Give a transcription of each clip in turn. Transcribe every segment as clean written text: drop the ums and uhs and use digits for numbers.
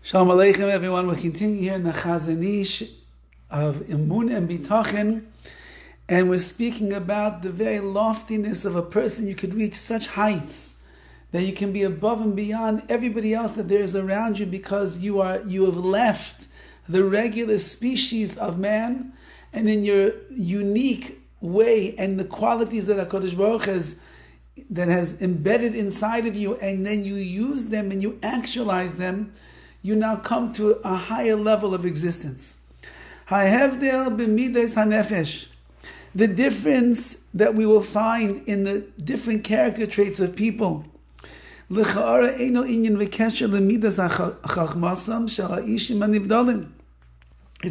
Shalom Aleichem, everyone. We're continuing here in the Chazonish of Emunah and Bitachon, and we're speaking about the very loftiness of a person. You could reach such heights that you can be above and beyond everybody else that there is around you, because you have left the regular species of man, and in your unique way and the qualities that HaKadosh Baruch has embedded inside of you, and then you use them and you actualize them. You now come to a higher level of existence. The difference that we will find in the different character traits of people. It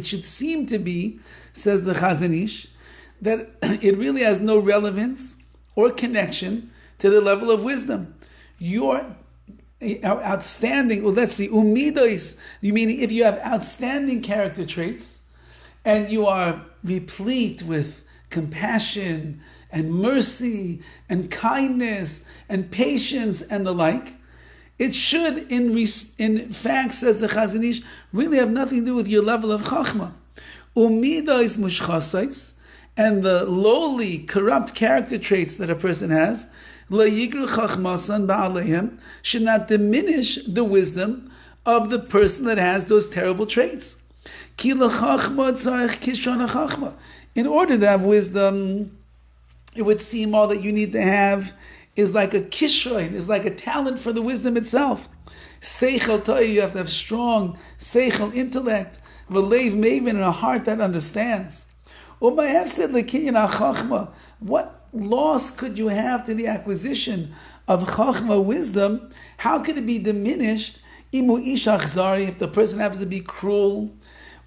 should seem to be, says the Chazonish, that it really has no relevance or connection to the level of wisdom. Your outstanding, Middos, you mean if you have outstanding character traits and you are replete with compassion and mercy and kindness and patience and the like, it should, in fact, says the Chazonish, really have nothing to do with your level of chachma. Middos mushchasais, and the lowly, corrupt character traits that a person has, should not diminish the wisdom of the person that has those terrible traits. In order to have wisdom, it would seem all that you need to have is like a kishroin, is like a talent for the wisdom itself. Seichel, you have to have strong seichel, intellect, v'leiv maven, and a heart that understands. What loss could you have to the acquisition of chachma, wisdom? How could it be diminished if the person happens to be cruel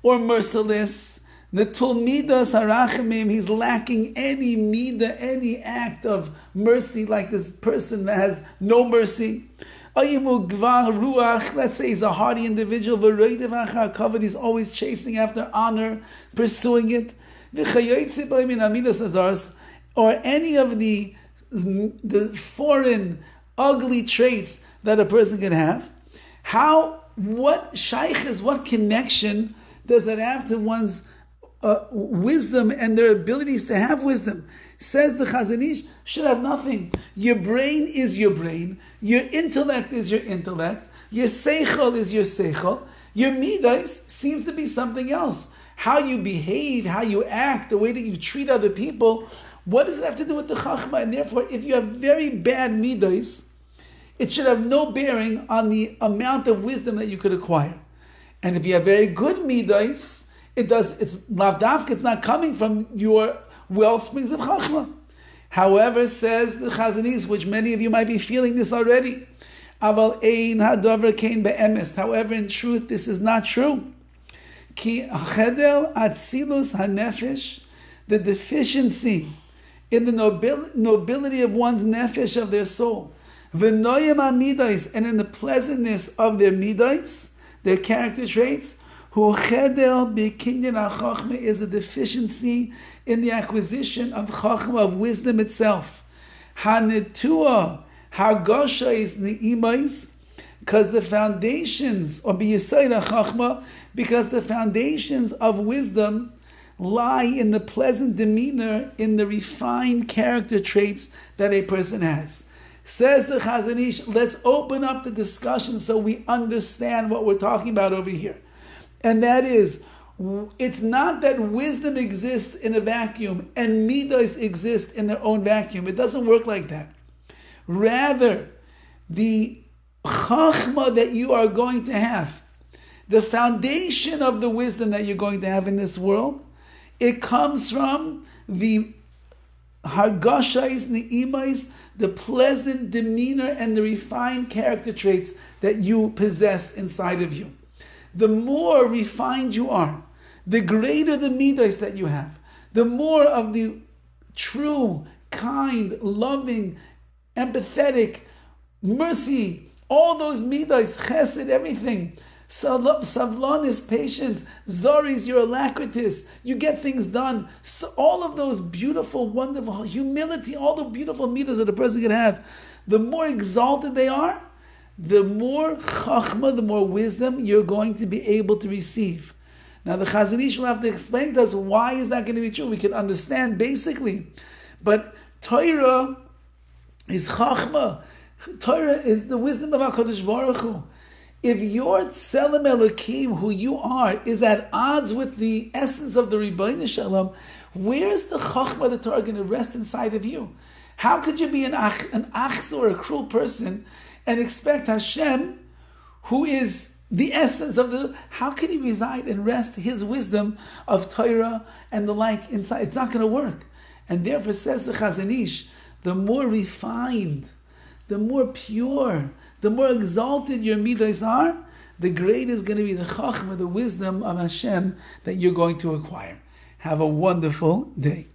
or merciless? Netul midas harachamim, he's lacking any midah, any act of mercy, like this person that has no mercy. Let's say he's a hardy individual, he's always chasing after honor, pursuing it. Or any of the foreign ugly traits that a person can have. What shaykhs, what connection does that have to one's wisdom and their abilities to have wisdom? Says the Chazonish, should have nothing. Your brain is your brain. Your intellect is your intellect. Your seichel is your seichel. Your midas seems to be something else. How you behave, how you act, the way that you treat other people, what does it have to do with the chachma? And therefore, if you have very bad midas, it should have no bearing on the amount of wisdom that you could acquire. And if you have very good midas, it's lavdafka, it's not coming from your wellsprings of chachma. However, says the Chazonish, which many of you might be feeling this already, aval ein hadavar kein be'emes. However, in truth, this is not true. Ki chedel atzilus hanefesh, the deficiency in the nobility of one's nefesh, of their soul, v'noyem amidas, and in the pleasantness of their midas, their character traits, hu chedel b'kinyan ha'chachma, is a deficiency in the acquisition of chachma, of wisdom itself. Hanetua hargosha is ne'imais, because the foundations, or b'yisayda chachma, because the foundations of wisdom lie in the pleasant demeanor, in the refined character traits that a person has. Says the Chazonish, let's open up the discussion so we understand what we're talking about over here. And that is, it's not that wisdom exists in a vacuum and midos exist in their own vacuum. It doesn't work like that. Rather, the chachma that you are going to have, the foundation of the wisdom that you're going to have in this world, it comes from the hargashais, ne'imais, the pleasant demeanor and the refined character traits that you possess inside of you. The more refined you are, the greater the midos that you have, the more of the true, kind, loving, empathetic, mercy, all those midos, chesed, everything, savlanis, patience, zoris, you're alacritous, you get things done. So all of those beautiful, wonderful, humility, all the beautiful midos that a person can have, the more exalted they are, the more chachma, the more wisdom you're going to be able to receive. Now the Chazonish will have to explain to us why is that going to be true. We can understand basically. But Torah is chachma. Torah is the wisdom of HaKadosh Baruch Hu. If your Tselem Elokim, who you are, is at odds with the essence of the Rebbeinu Shalom, where is the Chachma, the Torah, going to rest inside of you? How could you be an achs or a cruel person and expect Hashem, who is the essence of the... How can he reside and rest his wisdom of Torah and the like inside? It's not going to work. And therefore says the Chazonish, the more refined, the more pure, the more exalted your Middos are, the greater is going to be the Chachma, the wisdom of Hashem that you're going to acquire. Have a wonderful day.